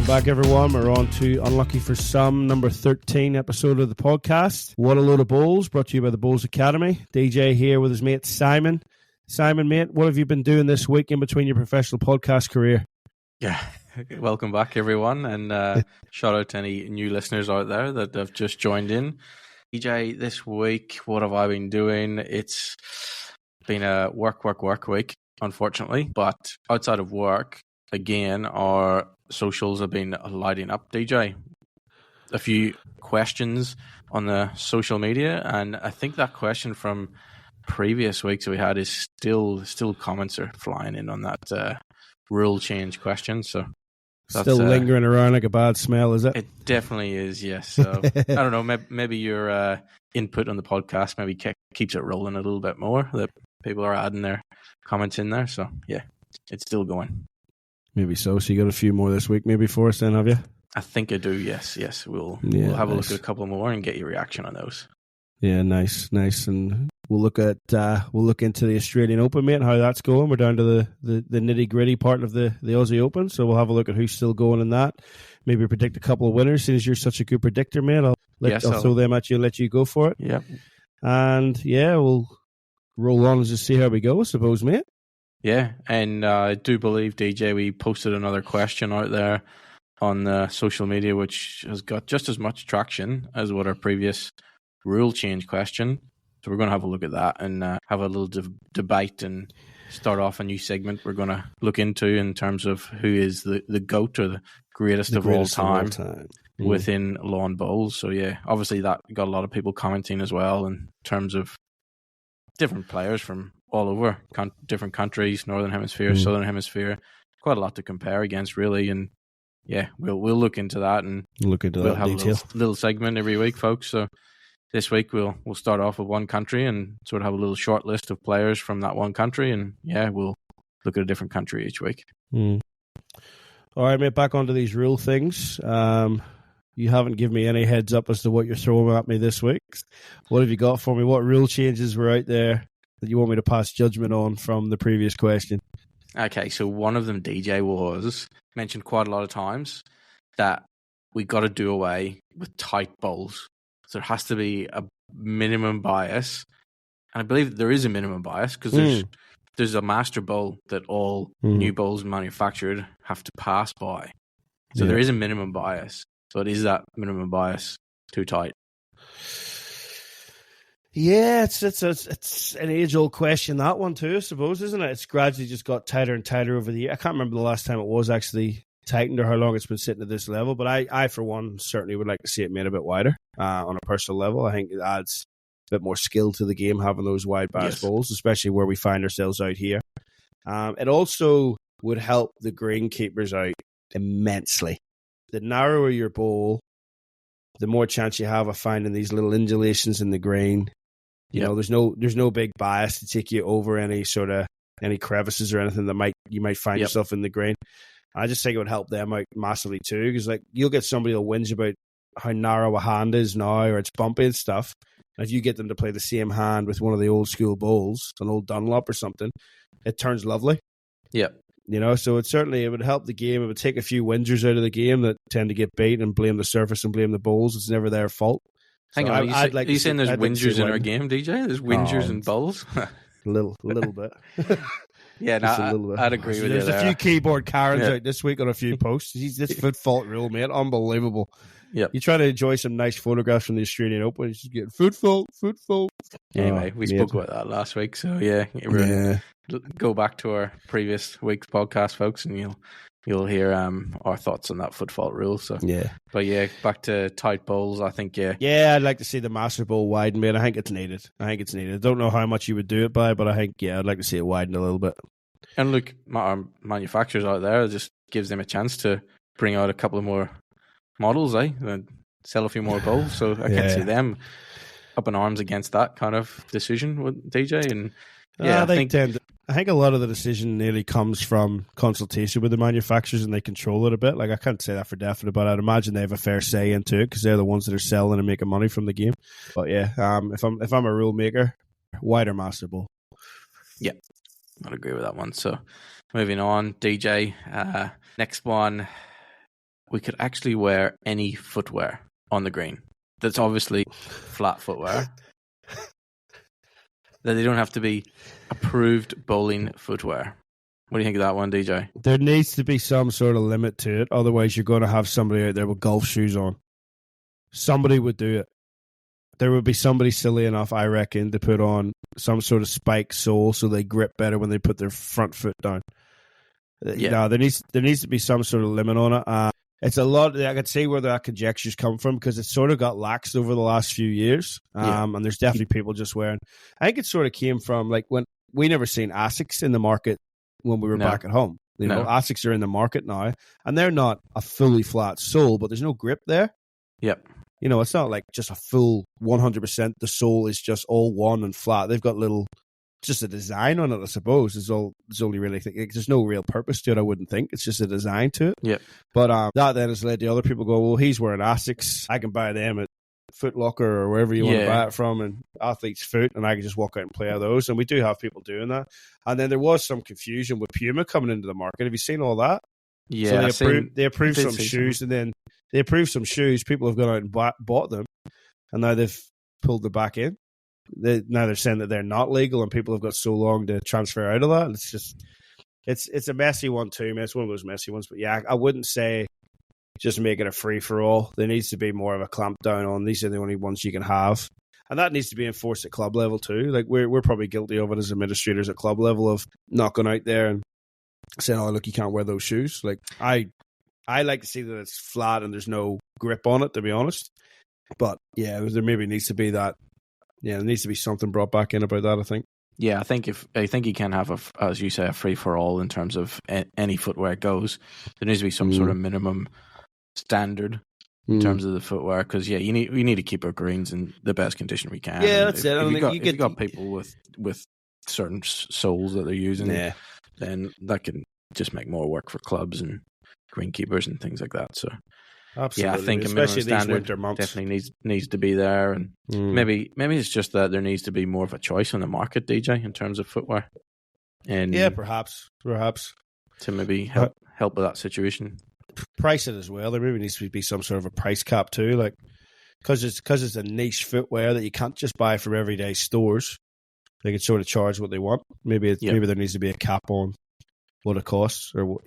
Welcome back, everyone. We're on to Unlucky for Some, number 13 episode of the podcast. What a Load of Bowls, brought to you by the Bowls Academy. DJ here with his mate Simon. Simon, mate, what have you been doing this week in between your professional podcast career? Yeah, welcome back, everyone, and shout out to any new listeners out there that have just joined in. DJ, this week, what have I been doing? It's been a work week, unfortunately, but outside of work, again, our socials have been lighting up, DJ. A few questions on the social media, and I think that question from previous weeks we had is still comments are flying in on that rule change question. So that's still lingering around like a bad smell, is it? It definitely is, yes. So I don't know, maybe your input on the podcast maybe keeps it rolling a little bit more, that people are adding their comments in there. So yeah, it's still going. Maybe so. So you got a few more this week maybe for us then, have you? I think I do, yes. We'll have a look at a couple more and get your reaction on those. Yeah, nice. And we'll look into the Australian Open, mate, and how that's going. We're down to the nitty gritty part of the Aussie Open, so we'll have a look at who's still going in that. Maybe predict a couple of winners. Since you're such a good predictor, mate, I'll throw them at you and let you go for it. Yeah. And yeah, we'll roll on and just see how we go, I suppose, mate. Yeah, and I do believe, DJ, we posted another question out there on the social media, which has got just as much traction as what our previous rule change question. So we're going to have a look at that and have a little debate and start off a new segment we're going to look into in terms of who is the GOAT or the greatest of all time within lawn bowls. So yeah, obviously that got a lot of people commenting as well in terms of different players from all over, different countries, Northern Hemisphere, Southern Hemisphere. Quite a lot to compare against, really. And yeah, we'll look into that and we'll have detail. A little segment every week, folks. So this week we'll start off with one country and sort of have a little short list of players from that one country, and yeah, we'll look at a different country each week. All right, mate, back onto these rule things. You haven't given me any heads up as to what you're throwing at me this week. What have you got for me? What rule changes were out there that you want me to pass judgment on from the previous question? Okay, so one of them, DJ, was mentioned quite a lot of times that we got to do away with tight bowls. So there has to be a minimum bias. And I believe there is a minimum bias because there's a master bowl that all new bowls manufactured have to pass by. So there is a minimum bias. But is that minimum bias too tight? Yeah, it's an age-old question, that one too, I suppose, isn't it? It's gradually just got tighter and tighter over the year. I can't remember the last time it was actually tightened or how long it's been sitting at this level, but I for one, certainly would like to see it made a bit wider on a personal level. I think it adds a bit more skill to the game, having those wide bias bowls, especially where we find ourselves out here. It also would help the greenkeepers out immensely. The narrower your bowl, the more chance you have of finding these little undulations in the grain. You know, there's no big bias to take you over any crevices or anything that you might find yourself in the grain. I just think it would help them out massively too, because like you'll get somebody who'll whinge about how narrow a hand is now or it's bumpy and stuff. And if you get them to play the same hand with one of the old school bowls, an old Dunlop or something, it turns lovely. Yep. You know, so it would help the game. It would take a few whingers out of the game that tend to get beat and blame the surface and blame the bowls. It's never their fault. Hang on, are you saying there's whingers in our game, DJ? There's whingers and bowls? A little bit. Yeah, no, I'd agree with you there. There's a few keyboard Karens out this week on a few posts. This foot fault rule, mate. Unbelievable. Yep. You try to enjoy some nice photographs from the Australian Open, you just get foot fault. Anyway, we spoke about that last week, so go back to our previous week's podcast, folks, and you'll hear our thoughts on that foot fault rule. So but yeah, back to tight bowls. I think I'd like to see the master bowl widen, mate. I think it's needed. I don't know how much you would do it by, but I think I'd like to see it widen a little bit. And look, our manufacturers out there, it just gives them a chance to bring out a couple of more models, and sell a few more bowls. So I can see them up in arms against that kind of decision with DJ. And I think a lot of the decision nearly comes from consultation with the manufacturers, and they control it a bit. Like, I can't say that for definite, but I'd imagine they have a fair say into it because they're the ones that are selling and making money from the game. But yeah, if I'm a rule maker, wider master bowl. Yeah, I'd agree with that one. So moving on, DJ, next one. we could actually wear any footwear on the green. That's obviously flat footwear. That they don't have to be approved bowling footwear. What do you think of that one, DJ? There needs to be some sort of limit to it. Otherwise, you're going to have somebody out there with golf shoes on. Somebody would do it. There would be somebody silly enough, I reckon, to put on some sort of spike sole so they grip better when they put their front foot down. Yeah. No, there needs to be some sort of limit on it. It's a lot. I could see where that conjectures come from because it sort of got laxed over the last few years. And there's definitely people just wearing. I think it sort of came from like when we never seen Asics in the market when we were back at home. You know, Asics are in the market now, and they're not a fully flat sole, but there's no grip there. Yep. You know, it's not like just a full 100%. The sole is just all one and flat. They've got just a design on it, I suppose. There's only really there's no real purpose to it, I wouldn't think. It's just a design to it. Yeah. But that then has led to other people go, well, he's wearing Asics. I can buy them at Foot Locker or wherever you want to buy it from, and Athlete's Foot, and I can just walk out and play out those. And we do have people doing that. And then there was some confusion with Puma coming into the market. Have you seen all that? Yeah. So they approved some shoes, and then they approved some shoes. People have gone out and bought them, and now they've pulled them back in. Now they're saying that they're not legal, and people have got so long to transfer out of that. And it's just, it's a messy one too. Man. It's one of those messy ones. But yeah, I wouldn't say just make it a free for all. There needs to be more of a clamp down on these are the only ones you can have, and that needs to be enforced at club level too. Like we're probably guilty of it as administrators at club level of not going out there and saying, "Oh, look, you can't wear those shoes." Like I like to see that it's flat and there's no grip on it, to be honest. But yeah, there maybe needs to be that. Yeah, there needs to be something brought back in about that, I think. Yeah, I think you can have as you say, a free for all in terms of any footwear goes. There needs to be some sort of minimum standard in terms of the footwear, because we need to keep our greens in the best condition we can. Yeah, that's it. If you've got people with certain soles that they're using, then that can just make more work for clubs and greenkeepers and things like that. So absolutely. Yeah, I think especially a minimum standard definitely needs to be there, and maybe it's just that there needs to be more of a choice on the market, DJ, in terms of footwear. And yeah, perhaps to maybe help with that situation. Price it as well. There maybe needs to be some sort of a price cap too, like because it's a niche footwear that you can't just buy from everyday stores. They can sort of charge what they want. Maybe there needs to be a cap on what it costs or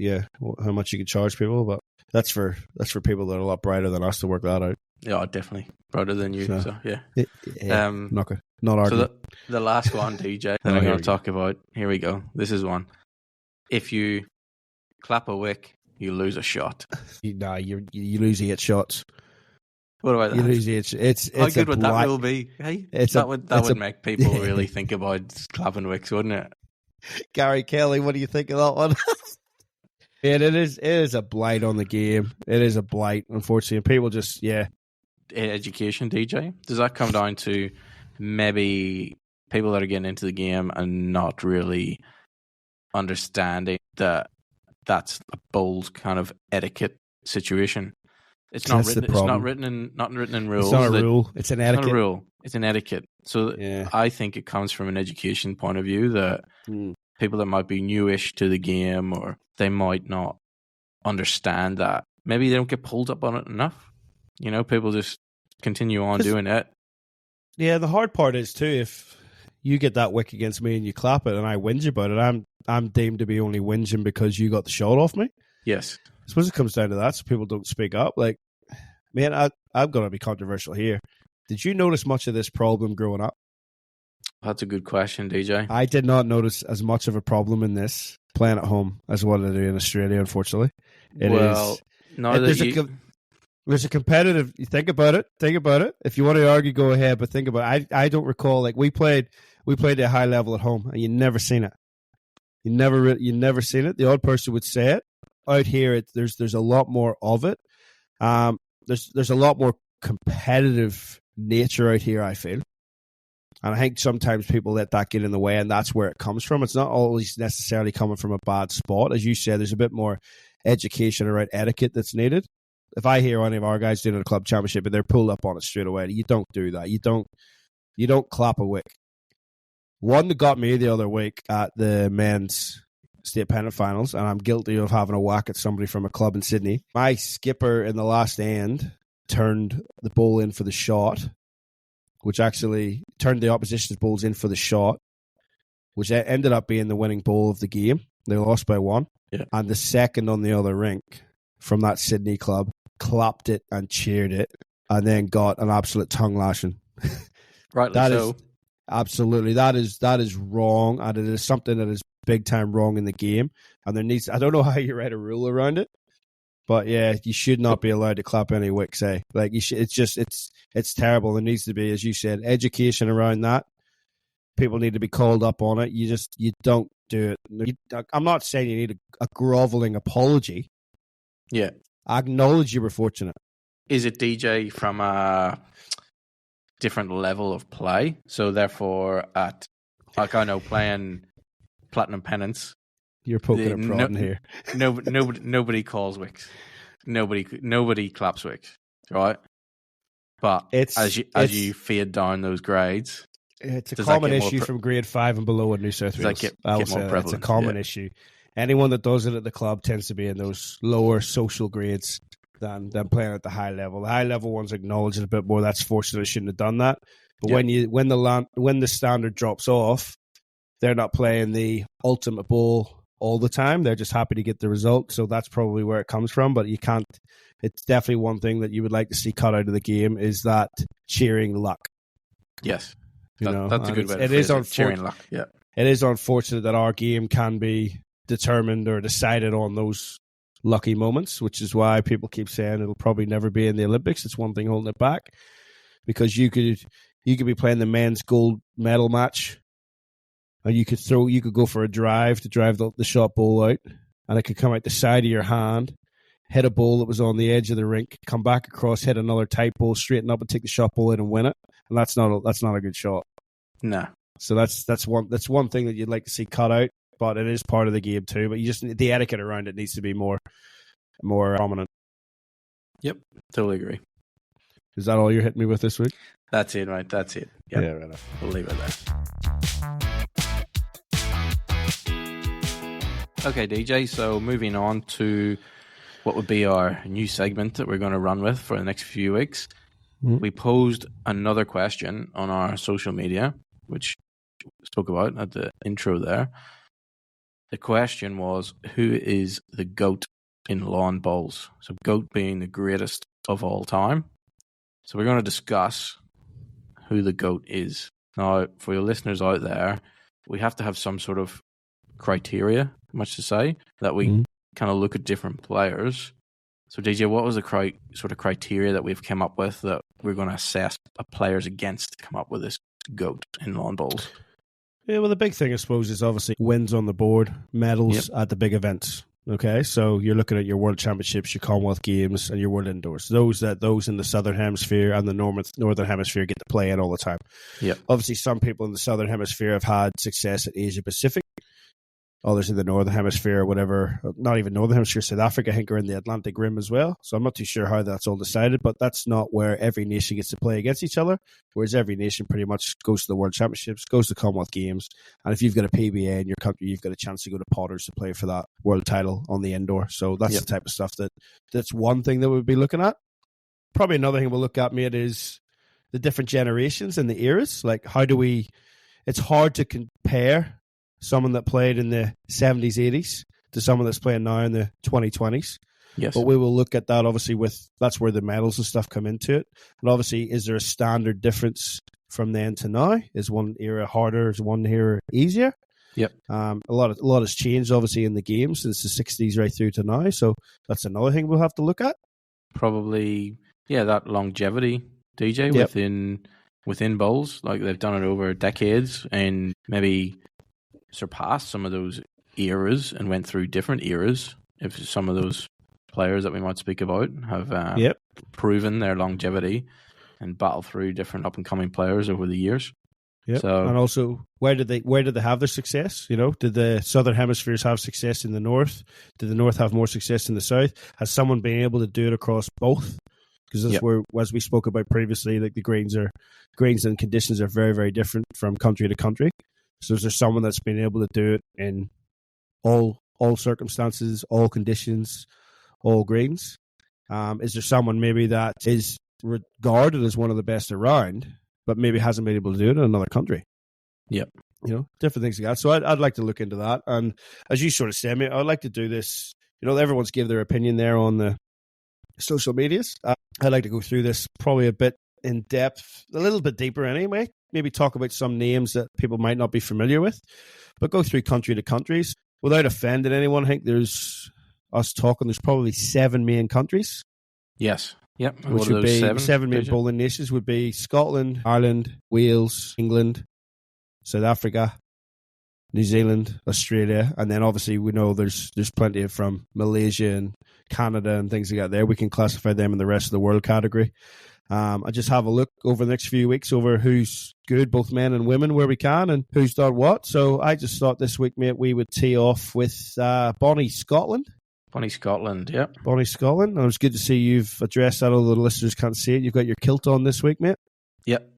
how much you can charge people, but. That's for people that are a lot brighter than us to work that out. Yeah, definitely brighter than you. So yeah. Not arguing. So the last one, DJ, that I'm going to talk about. Here we go. This is one. If you clap a wick, you lose a shot. You lose 8 shots. What about that? You lose 8. It's how good would that rule be? Hey, that would make people really think about clapping wicks, wouldn't it? Gary Kelly, what do you think of that one? It is a blight on the game. It is a blight, unfortunately. And people just, Education, DJ? Does that come down to maybe people that are getting into the game and not really understanding that that's a bold kind of etiquette situation? It's not written in rules. It's not a rule. It's an etiquette. It's not a rule. It's an etiquette. So I think it comes from an education point of view that people that might be newish to the game, or they might not understand that. Maybe they don't get pulled up on it enough. You know, people just continue on doing it. Yeah, the hard part is too, if you get that wick against me and you clap it and I whinge about it, I'm deemed to be only whinging because you got the shot off me. Yes. I suppose it comes down to that, so people don't speak up. Like, man, I'm going to be controversial here. Did you notice much of this problem growing up? That's a good question, DJ. I did not notice as much of a problem in this playing at home as what I do in Australia, unfortunately. There's a competitive. You think about it. If you want to argue, go ahead. But think about it. I don't recall, like we played at a high level at home, and you never seen it. You never seen it. The odd person would say it. Out here, there's a lot more of it. There's a lot more competitive nature out here, I feel. And I think sometimes people let that get in the way, and that's where it comes from. It's not always necessarily coming from a bad spot. As you said, there's a bit more education around etiquette that's needed. If I hear any of our guys doing a club championship and they're pulled up on it straight away, you don't do that. You don't clap a wick. One that got me the other week at the men's state pennant finals, and I'm guilty of having a whack at somebody from a club in Sydney. My skipper in the last end turned the ball in for the shot, which actually turned the opposition's balls in for the shot, which ended up being the winning ball of the game. They lost by 1. Yeah. And the second on the other rink from that Sydney club clapped it and cheered it and then got an absolute tongue lashing. Rightly that so. Is, absolutely. That is wrong, and it is something that is big time wrong in the game. And there needs, I don't know how you write a rule around it, but yeah, you should not be allowed to clap any wicks, eh? Like you should, it's terrible. There needs to be, as you said, education around that. People need to be called up on it. You don't do it. I'm not saying you need a groveling apology. Yeah. I acknowledge you were fortunate. Is it DJ from a different level of play? So therefore, at, like, I know, playing Platinum Pennants, you're poking and prodding here. Nobody calls wicks. Nobody claps wicks, right? But as you fade down those grades, it's a common issue from grade 5 and below in New South Wales. It's a common issue. Anyone that does it at the club tends to be in those lower social grades than playing at the high level. The high level ones acknowledge it a bit more. That's fortunate. I shouldn't have done that. But when the standard drops off, they're not playing the ultimate ball all the time. They're just happy to get the result. So that's probably where it comes from. But you can't. It's definitely one thing that you would like to see cut out of the game is that cheering luck. Yes. That's a good way to phrase it. Cheering luck. Yeah. It is unfortunate that our game can be determined or decided on those lucky moments, which is why people keep saying it'll probably never be in the Olympics. It's one thing holding it back, because you could be playing the men's gold medal match, and you could go for a drive to drive the shot ball out, and it could come out the side of your hand, hit a ball that was on the edge of the rink, come back across, hit another tight ball, straighten up and take the shot ball out and win it, and that's not a good shot. No. So that's one thing that you'd like to see cut out. But it is part of the game too. But the etiquette around it needs to be more prominent. Yep, totally agree. Is that all you're hitting me with this week? That's it, right? That's it. Yep. Yeah, right enough. We'll leave it there. Okay, DJ. So moving on to what would be our new segment that we're going to run with for the next few weeks. Mm-hmm. We posed another question on our social media, which we spoke about at the intro there. The question was, who is the GOAT in lawn bowls? So GOAT being the greatest of all time. So we're going to discuss who the GOAT is. Now, for your listeners out there, we have to have some sort of criteria, much to say, that we kind of look at different players. So DJ, what was the sort of criteria that we've come up with that we're going to assess players against to come up with this GOAT in lawn bowls? Yeah, well, the big thing, I suppose, is obviously wins on the board, medals at the big events. Okay, so you're looking at your World Championships, your Commonwealth Games, and your World Indoors. Those in the Southern Hemisphere and the Northern Hemisphere get to play in all the time. Yeah. Obviously, some people in the Southern Hemisphere have had success at Asia Pacific. Others in the Northern Hemisphere or whatever, not even Northern Hemisphere, South Africa, I think, are in the Atlantic Rim as well. So I'm not too sure how that's all decided, but that's not where every nation gets to play against each other, whereas every nation pretty much goes to the World Championships, goes to the Commonwealth Games, and if you've got a PBA in your country, you've got a chance to go to Potters to play for that world title on the indoor. So that's the type of stuff that's one thing that we'll be looking at. Probably another thing we'll look at, mate, is the different generations and the eras. Like, it's hard to compare someone that played in the 70s, 80s to someone that's playing now in the 2020s. Yes. But we will look at that, obviously, that's where the medals and stuff come into it. And obviously, is there a standard difference from then to now? Is one era harder? Is one era easier? Yep. A lot has changed, obviously, in the game since the 60s right through to now. So that's another thing we'll have to look at. Probably, that longevity, DJ, within bowls. Like, they've done it over decades and maybe surpassed some of those eras and went through different eras. If some of those players that we might speak about have proven their longevity and battled through different up and coming players over the years. Yeah, so, and also where did they have their success? You know, did the Southern Hemispheres have success in the North? Did the North have more success in the South? Has someone been able to do it across both? Because that's where, as we spoke about previously, like the greens and conditions are very, very different from country to country. So is there someone that's been able to do it in all circumstances, all conditions, all greens? Is there someone maybe that is regarded as one of the best around, but maybe hasn't been able to do it in another country? Yep. Different things like that. So I'd like to look into that. And as you sort of said, mate, I'd like to do this. Everyone's give their opinion there on the social medias. I'd like to go through this probably a bit in depth, a little bit deeper anyway. Maybe talk about some names that people might not be familiar with, but go through country to countries without offending anyone. I think there's probably 7 main countries. Yes. Yep. Which would be seven main bowling nations would be Scotland, Ireland, Wales, England, South Africa, New Zealand, Australia, and then obviously we know there's plenty from Malaysia and Canada and things like that there. We can classify them in the rest of the world category. I just have a look over the next few weeks over who's good, both men and women, where we can, and who's done what. So I just thought this week, mate, we would tee off with Bonnie Scotland. Bonnie Scotland, yep. Bonnie Scotland. And it was good to see you've addressed that, although the listeners can't see it. You've got your kilt on this week, mate. Yep.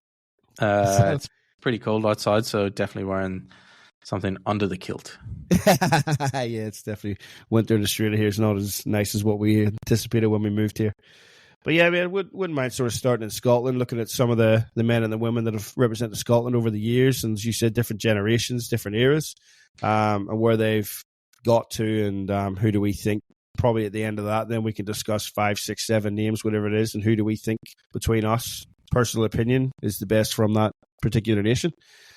It's pretty cold outside, so definitely wearing something under the kilt. Yeah, it's definitely winter in Australia here. It's not as nice as what we anticipated when we moved here. But yeah, I mean, I wouldn't mind sort of starting in Scotland, looking at some of the men and the women that have represented Scotland over the years, and as you said, different generations, different eras, and where they've got to, and who do we think, probably at the end of that, then we can discuss 5, 6, 7 names, whatever it is, and who do we think between us, personal opinion, is the best from that particular nation.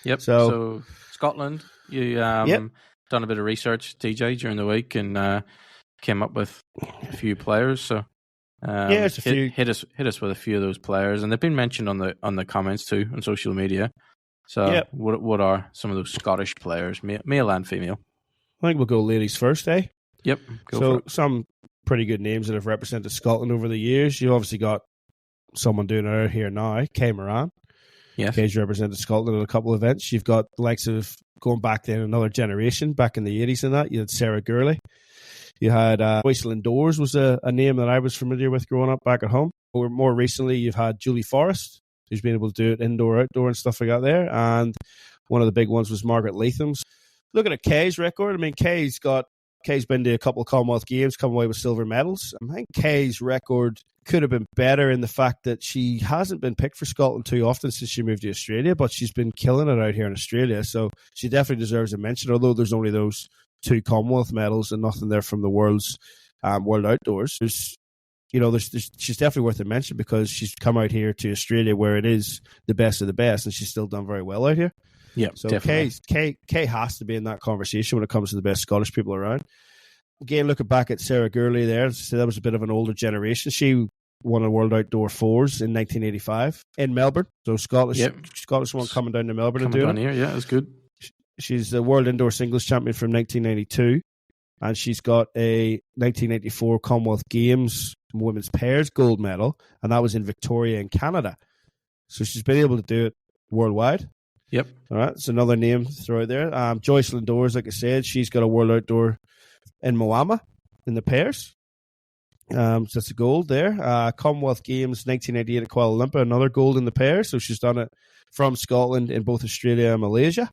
Yep. So Scotland, you done a bit of research, DJ, during the week, and came up with a few players. So it's a few. Hit us with a few of those players, and they've been mentioned on the comments too on social media. So what are some of those Scottish players, male and female? I think we'll go ladies first, eh? Yep. So some pretty good names that have represented Scotland over the years. You obviously got someone doing it out here now, Kay Moran. Yes. Kay's represented Scotland at a couple of events. You've got the likes of going back then another generation, back in the 80s and that. You had Sarah Gurley. You had Joycelyn Doors was a name that I was familiar with growing up back at home. Or more recently, you've had Julie Forrest, who's been able to do it indoor, outdoor and stuff like that there. And one of the big ones was Margaret Latham's. Looking at Kay's record, I mean, Kay's been to a couple of Commonwealth Games, come away with silver medals. I think Kay's record could have been better in the fact that she hasn't been picked for Scotland too often since she moved to Australia, but she's been killing it out here in Australia. So she definitely deserves a mention, although there's only those 2 Commonwealth medals and nothing there from the world's World Outdoors. She's definitely worth a mention because she's come out here to Australia where it is the best of the best, and she's still done very well out here. Yeah, so definitely. Kay has to be in that conversation when it comes to the best Scottish people around. Again, looking back at Sarah Gurley there, so that was a bit of an older generation. She won a World Outdoor Fours in 1985 in Melbourne. So Scottish one coming down to Melbourne and doing it. Here, yeah, it was good. She's the World Indoor Singles Champion from 1992, and she's got a 1984 Commonwealth Games Women's Pairs gold medal, and that was in Victoria in Canada. So she's been able to do it worldwide. Yep. All right, it's another name to throw out there. Joycelyn Doors, like I said, she's got a World Outdoor in Moama in the pairs. So that's a gold there. Commonwealth Games 1988 at Kuala Lumpur, another gold in the pairs. So she's done it from Scotland in both Australia and Malaysia.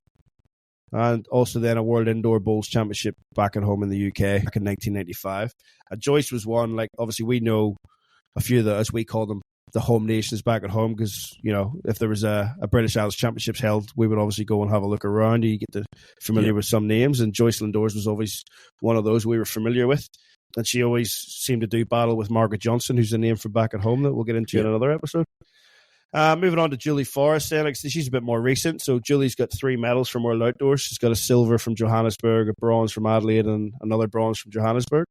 And also then a World Indoor Bowls Championship back at home in the UK back in 1995. Joyce was one, like, obviously we know a few of the, as we call them, the home nations back at home, because, you know, if there was a British Isles Championships held, we would obviously go and have a look around. You get to familiar with some names, and Joycelyn Doors was always one of those we were familiar with. And she always seemed to do battle with Margaret Johnson, who's a name from back at home that we'll get into in another episode. Moving on to Julie Forrest, then, she's a bit more recent. So Julie's got 3 medals from World Outdoors. She's got a silver from Johannesburg, a bronze from Adelaide, and another bronze from Johannesburg.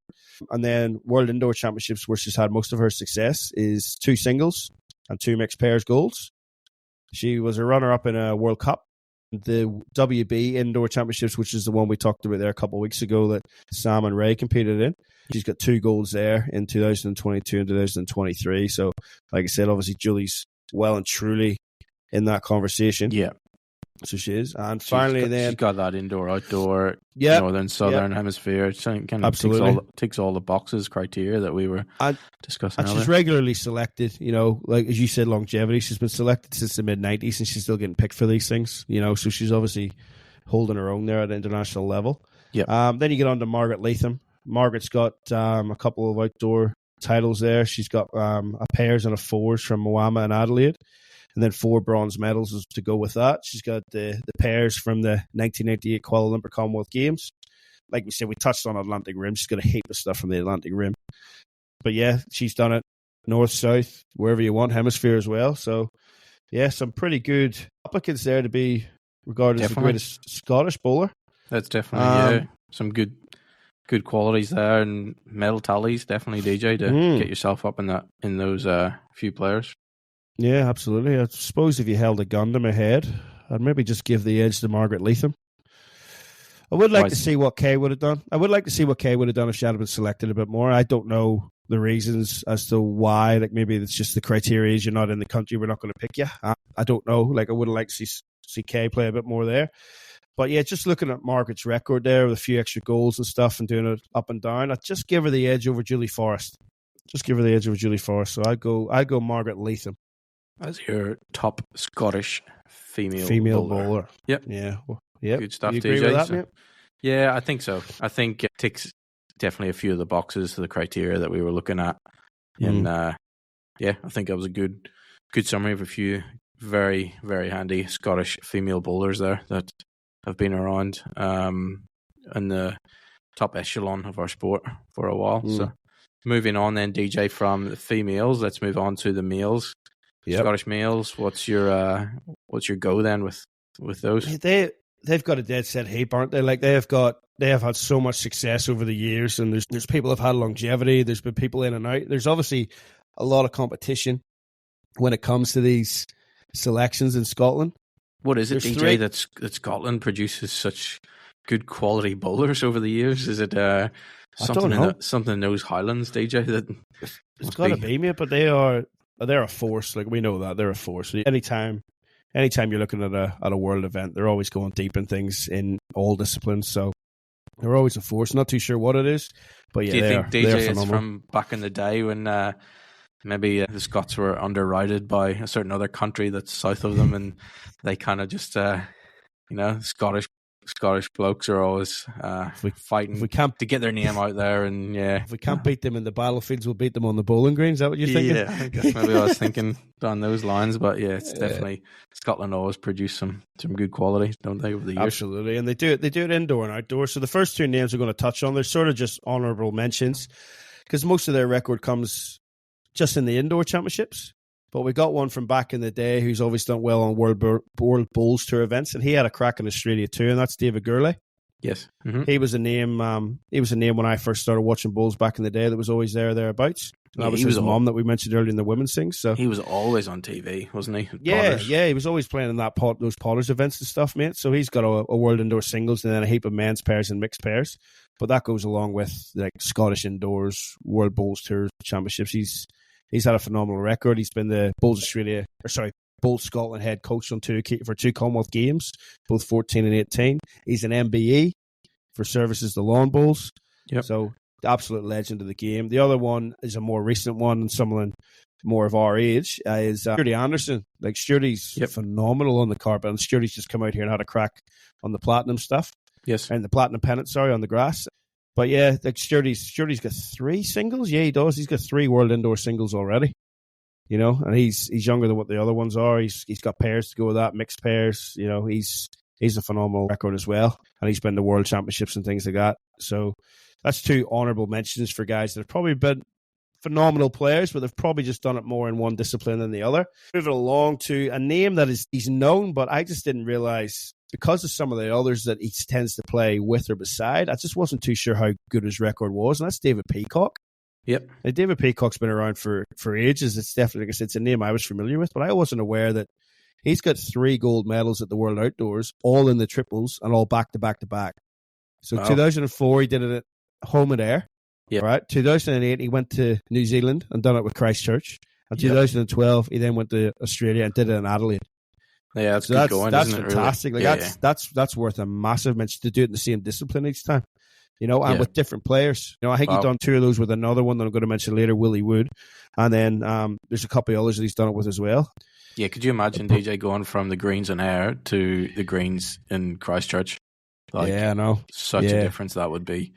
And then World Indoor Championships, where she's had most of her success, is 2 singles and 2 mixed pairs golds. She was a runner-up in a World Cup. The WB Indoor Championships, which is the one we talked about there a couple of weeks ago that Sam and Ray competed in. She's got 2 golds there in 2022 and 2023. So, like I said, obviously Julie's well and truly in that conversation. Yeah. So she is. And finally she's got that indoor, outdoor, northern, southern hemisphere. It kind of absolutely ticks all the boxes criteria that we were discussing earlier. She's regularly selected, you know, like as you said, longevity. She's been selected since the mid-90s and she's still getting picked for these things, you know, so she's obviously holding her own there at an international level. Then you get on to Margaret Latham. Margaret's got a couple of outdoor titles there. She's got a pairs and a fours from Moama and Adelaide, and then 4 bronze medals to go with that. She's got the pairs from the 1998 Kuala Lumpur Commonwealth Games. Like we said, we touched on Atlantic Rim. She's got a heap of stuff from the Atlantic Rim. But yeah, she's done it north, south, wherever you want, hemisphere as well. So yeah, some pretty good applicants there to be regarded as the greatest Scottish bowler. That's definitely some good qualities there, and medal tallies definitely, DJ, to get yourself up in those few players. Yeah, absolutely. I suppose if you held a gun to my head, I'd maybe just give the edge to Margaret Latham. I would like to see what Kay would have done. I would like to see what Kay would have done if she had been selected a bit more. I don't know the reasons as to why. Like, maybe it's just the criteria is you're not in the country, we're not going to pick you. I don't know. Like, I would have liked to see Kay play a bit more there. But yeah, just looking at Margaret's record there with a few extra goals and stuff and doing it up and down, I'd just give her the edge over Julie Forrest. So I'd go Margaret Latham as your top Scottish female bowler. Yep. Yeah. Yep. Good stuff, you DJ. Agree with that, mate? Yeah, I think so. I think it ticks definitely a few of the boxes to the criteria that we were looking at. And yeah, I think that was a good summary of a few very, very handy Scottish female bowlers there that have been around in the top echelon of our sport for a while. So moving on then, DJ, from the females, let's move on to the males. Yep. Scottish males, what's your go then with those? They've got a dead set heap, aren't they? Like, they have had so much success over the years, and there's people who've had longevity. There's been people in and out. There's obviously a lot of competition when it comes to these selections in Scotland. What is it, DJ, that Scotland produces such good quality bowlers over the years? Is it something in those Highlands, DJ? That it's got to be, mate. But they're a force. Like, we know that they're a force. Anytime you're looking at a world event, they're always going deep in things in all disciplines. So they're always a force. Not too sure what it is, but yeah, do you think, DJ, it's from back in the day when maybe the Scots were underrated by a certain other country that's south of them, and they kind of just Scottish blokes are always fighting to get their name out there, and yeah, if we can't beat them in the battlefields, we'll beat them on the bowling greens. Is that what you're thinking? Yeah, I guess maybe I was thinking on those lines, but yeah, it's definitely Scotland always produce some good quality, don't they, over the years? Absolutely, and they do it indoor and outdoor. So the first 2 names we're going to touch on, they're sort of just honourable mentions because most of their record comes just in the indoor championships. But we got one from back in the day who's always done well on World Bowls Tour events, and he had a crack in Australia too, and that's David Gurley. Yes. Mm-hmm. He was a name when I first started watching bowls back in the day that was always thereabouts. And that was his mum that we mentioned earlier in the women's thing. So he was always on TV, wasn't he? Yeah, he was always playing in those Potters events and stuff, mate. So he's got a world indoor singles and then a heap of men's pairs and mixed pairs. But that goes along with like Scottish indoors, World Bowls Tour championships. He's had a phenomenal record. He's been the Bowls Scotland head coach for 2 Commonwealth Games, both 14 and 18. He's an MBE for services to lawn bowls. Yep. So, the absolute legend of the game. The other one is a more recent one, and someone more of our age, is Stuarty Anderson. Like, Stuarty's phenomenal on the carpet, and Stuarty's just come out here and had a crack on the platinum stuff. Yes. And the platinum pennant, on the grass. But yeah, like Stuarty's got 3 singles. Yeah, he does. He's got 3 world indoor singles already. You know, and he's younger than what the other ones are. He's got pairs to go with that, mixed pairs. You know, he's a phenomenal record as well, and he's been to world championships and things like that. So that's 2 honourable mentions for guys that have probably been phenomenal players, but they've probably just done it more in one discipline than the other. Moving along to a name that he's known, but I just didn't realise, because of some of the others that he tends to play with or beside, I just wasn't too sure how good his record was, and that's David Peacock. Yep. Now, David Peacock's been around for ages. It's definitely, like I said, it's a name I was familiar with, but I wasn't aware that he's got 3 gold medals at the World Outdoors, all in the triples and all back to back to back. So 2004, he did it at home and air. Yep. Right. 2008, he went to New Zealand and done it with Christchurch. And 2012, he then went to Australia and did it in Adelaide. Yeah, that's good going. That's isn't fantastic. It, like really? That's worth a massive mention to do it in the same discipline each time. You know, and with different players. You know, I think he's done 2 of those with another one that I'm going to mention later, Willie Wood. And then there's a couple of others that he's done it with as well. Yeah, could you imagine, DJ, going from the greens on air to the greens in Christchurch? Like, I know. Such a difference that would be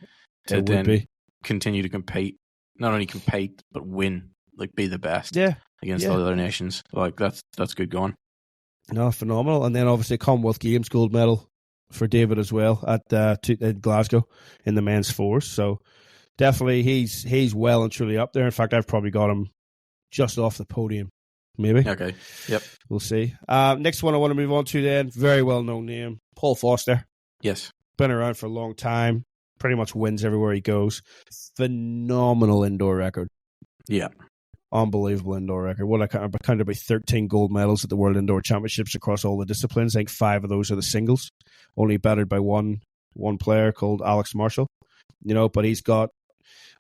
to then continue to compete, not only compete, but win, like be the best against all the other nations. Like, that's good going. No, phenomenal. And then obviously Commonwealth Games gold medal for David as well at Glasgow in the men's fours. So definitely he's well and truly up there. In fact, I've probably got him just off the podium. Maybe. Okay. Yep. We'll see. Next one I want to move on to then, very well-known name, Paul Foster. Yes. Been around for a long time. Pretty much wins everywhere he goes. Phenomenal indoor record. Yeah. Unbelievable indoor record. What I counted about 13 gold medals at the World Indoor Championships across all the disciplines. I think 5 of those are the singles. Only battered by one player called Alex Marshall. But he's got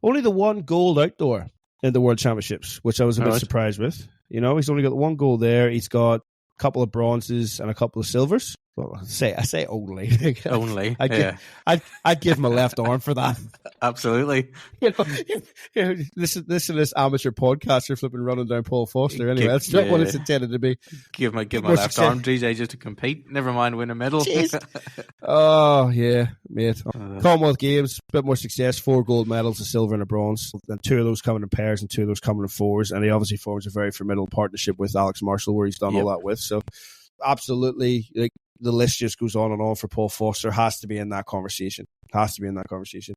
only the 1 gold outdoor in the World Championships, which I was a bit surprised with. He's only got the 1 gold there. He's got a couple of bronzes and a couple of silvers. Well, I say only. Only. I'd give him a left arm for that. Absolutely. Listen to this amateur podcaster flipping running down Paul Foster. Anyway, that's not what it's intended to be. Give my left arm, DJ, just to compete. Never mind win a medal. Oh yeah, mate. Commonwealth Games, a bit more success. 4 gold medals, a silver and a bronze, and 2 of those coming in pairs and 2 of those coming in fours. And he obviously forms a very formidable partnership with Alex Marshall, where he's done all that with. So absolutely, like, the list just goes on and on for Paul Foster. Has to be in that conversation.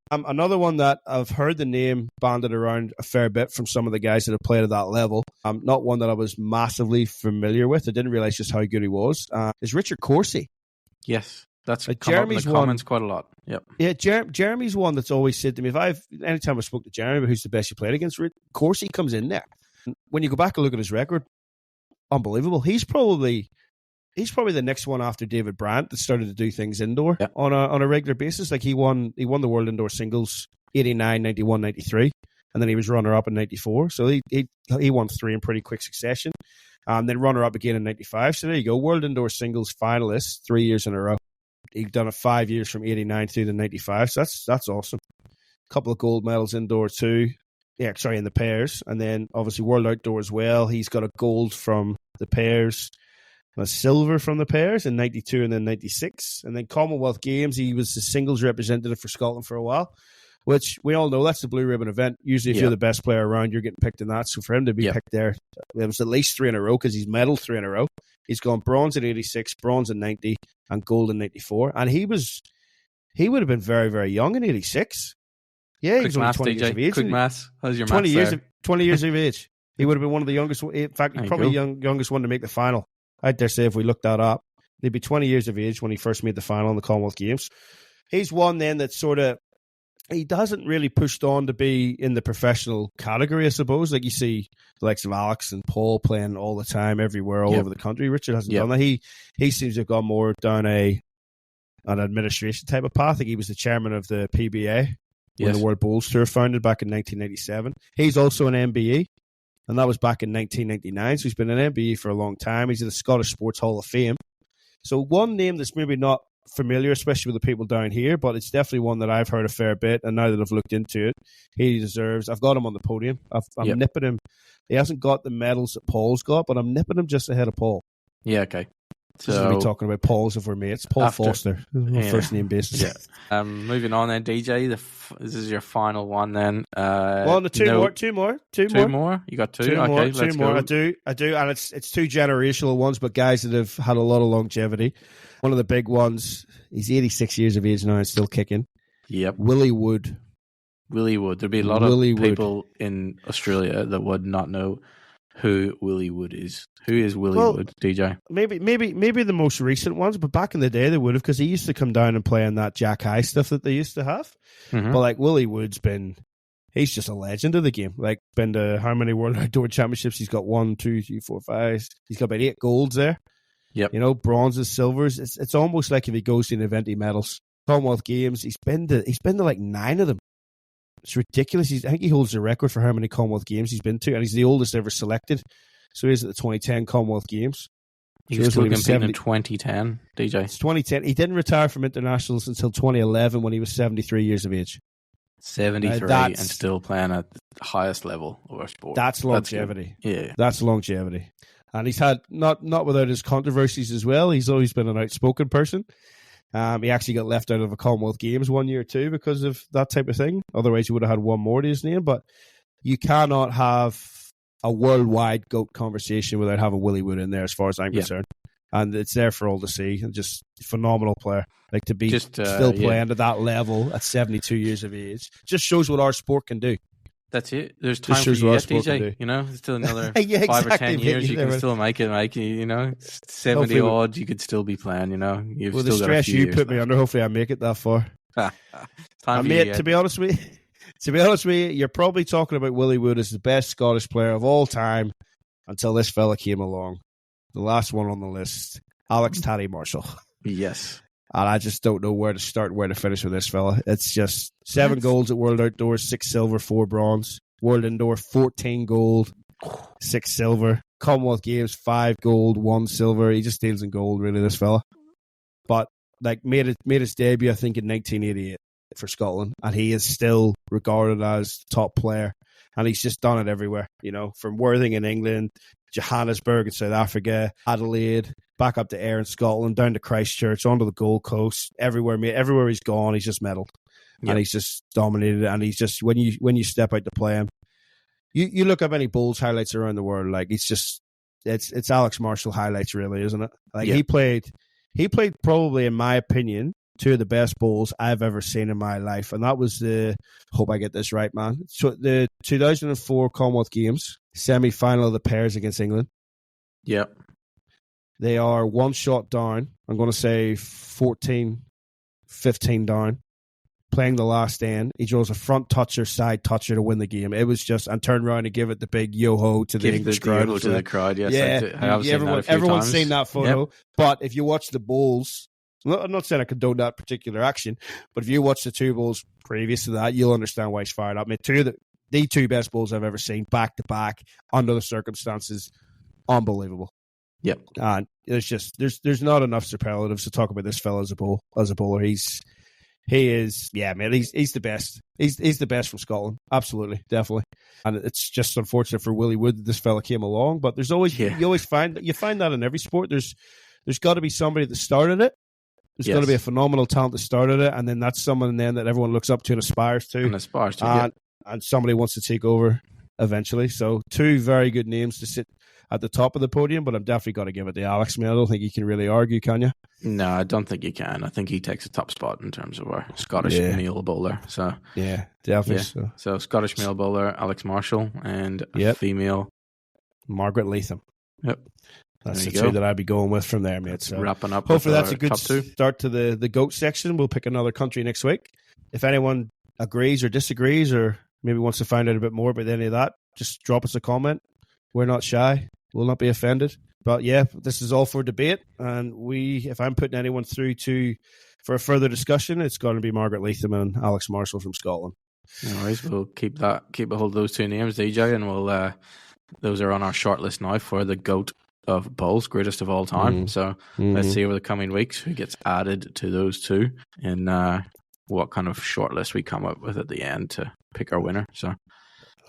Another one that I've heard the name banded around a fair bit from some of the guys that have played at that level. Not one that I was massively familiar with. I didn't realize just how good he was. Is Richard Corsi. Yes, that's Jeremy's comments quite a lot. Yep. Yeah, Jeremy's one that's always said to me, anytime I spoke to Jeremy about who's the best you played against, Corsi comes in there. When you go back and look at his record, unbelievable. He's probably the next one after David Brandt that started to do things indoor on a regular basis. Like he won the World Indoor Singles 89, 91, 93, and then he was runner-up in 94. So he won 3 in pretty quick succession. Then runner-up again in 95. So there you go. World Indoor Singles finalist 3 years in a row. He'd done it 5 years from 89 through to 95. So that's awesome. A couple of gold medals indoor too. In the pairs. And then obviously World Outdoor as well. He's got a gold from the pairs, a silver from the pairs in 92 and then 96. And then Commonwealth Games, he was the singles representative for Scotland for a while, which we all know that's the blue ribbon event. Usually if you're the best player around, you're getting picked in that. So for him to be picked there, it was at least 3 in a row because he's medalled 3 in a row. He's gone bronze in 86, bronze in 90, and gold in 94. And he would have been very, very young in 86. Yeah, he was only 20 years of age. Quick maths. How's your maths 20 years of age. He would have been one of the youngest. In fact, he's probably youngest one to make the final. I dare say if we look that up, he'd be 20 years of age when he first made the final in the Commonwealth Games. He's one then that sort of, he hasn't really pushed on to be in the professional category, I suppose. Like you see the likes of Alex and Paul playing all the time, everywhere, all over the country. Richard hasn't done that. He seems to have gone more down an administration type of path. Like he was the chairman of the PBA when the World Bowls Tour founded back in 1987. He's also an MBE. And that was back in 1999. So he's been an MBE for a long time. He's in the Scottish Sports Hall of Fame. So one name that's maybe not familiar, especially with the people down here, but it's definitely one that I've heard a fair bit. And now that I've looked into it, he deserves. I've got him on the podium. I'm nipping him. He hasn't got the medals that Paul's got, but I'm nipping him just ahead of Paul. Yeah, okay. So this is me talking about Pauls if we're mates. Paul Foster, first name basis. Yeah. Moving on then, DJ. This is your final one then. Two more. You got 2. Okay, let's go. I do, and it's 2 generational ones, but guys that have had a lot of longevity. One of the big ones. He's 86 years of age now and still kicking. Yep. Willie Wood. There'd be a lot of people in Australia that would not know who Willie Wood is. Who is Willie Wood, DJ? Maybe the most recent ones, but back in the day they would have, because he used to come down and play in that Jack High stuff that they used to have. Mm-hmm. But like Willie Wood's he's just a legend of the game. Like, been to how many World Outdoor Championships? He's got 1, 2, 3, 4, 5. He's got about 8 golds there. Yep. Bronzes, silvers. It's almost like if he goes to an event, he medals. Commonwealth Games, he's been to like 9 of them. It's ridiculous. I think he holds the record for how many Commonwealth Games he's been to, and he's the oldest ever selected. So he's at the 2010 Commonwealth Games. He was still competing in 2010, DJ. It's 2010. He didn't retire from internationals until 2011 when he was 73 years of age. 73 and still playing at the highest level of our sport. That's longevity. That's longevity. And he's had, not without his controversies as well, he's always been an outspoken person. He actually got left out of the Commonwealth Games 1 year too because of that type of thing. Otherwise, he would have had one more to his name. But you cannot have a worldwide GOAT conversation without having Willie Wood in there, as far as I'm concerned. And it's there for all to see. And just phenomenal player. Like, to be still playing at that level at 72 years of age just shows what our sport can do. That's it. There's time for you yet, DJ. You know, there's still another 5 or 10 years. You can still make it, Mike. You know, 70 odd, you could still be playing. You know, you've still the got stress a few you years put me under, hopefully I make it that far. To be honest with you, you're probably talking about Willie Wood as the best Scottish player of all time until this fella came along. The last one on the list, Alex Taddy Marshall. Yes. And I just don't know where to start, where to finish with this fella. It's just 7 golds at World Outdoors, 6 silver, 4 bronze. World Indoor, 14 gold, 6 silver. Commonwealth Games, 5 gold, 1 silver. He just deals in gold, really, this fella. But like made his debut, I think, in 1988 for Scotland, and he is still regarded as top player. And he's just done it everywhere, you know, from Worthing in England, Johannesburg in South Africa, Adelaide, back up to Ayr in Scotland, down to Christchurch, onto the Gold Coast, everywhere he's gone, he's just medalled. Yep. And he's just dominated. And he's just, when you step out to play him, you look up any Bulls highlights around the world, like it's Alex Marshall highlights, really, isn't it? Like, he played probably, in my opinion, 2 of the best Bulls I've ever seen in my life. And that was hope I get this right, man. So the 2004 Commonwealth Games, semi-final of the pairs against England. Yep. They are 1 shot down. I'm going to say 14, 15 down. Playing the last end. He draws a front toucher, side toucher to win the game. It was just, and turn around and give it the big yo-ho to the English crowd. Yo-ho to the crowd, yes. Yeah, everyone's seen that photo. Yep. But if you watch the Bulls, I'm not saying I condone that particular action, but if you watch the 2 Bulls previous to that, you'll understand why he's fired up. I mean, the 2 best Bulls I've ever seen, back to back, under the circumstances, unbelievable. Yep. And there's not enough superlatives to talk about this fella as a bowler. He is, man, he's the best. He's the best from Scotland. Absolutely, definitely. And it's just unfortunate for Willie Wood that this fella came along. But there's always you find that in every sport. There's got to be somebody that started it. There's got to be a phenomenal talent that started it, and then that's someone then that everyone looks up to and aspires to. And somebody wants to take over eventually. So 2 very good names to sit at the top of the podium, but I'm definitely got to give it to Alex. I mean, I don't think you can really argue, can you? No, I don't think you can. I think he takes a top spot in terms of our Scottish male bowler. So yeah, definitely. So Scottish male bowler Alex Marshall, and female Margaret Leatham. Yep. That's the 2 that I'd be going with from there, mate. So wrapping up. Hopefully that's a good start to the GOAT section. We'll pick another country next week. If anyone agrees or disagrees or maybe wants to find out a bit more about any of that, just drop us a comment. We're not shy. We'll not be offended. But yeah, this is all for debate. And if I'm putting anyone through for a further discussion, it's going to be Margaret Leatham and Alex Marshall from Scotland. No worries. We'll keep a hold of those 2 names, DJ, and those are on our shortlist now for the GOAT of bowls, greatest of all time. So let's see over the coming weeks who gets added to those 2 and what kind of shortlist we come up with at the end to pick our winner. So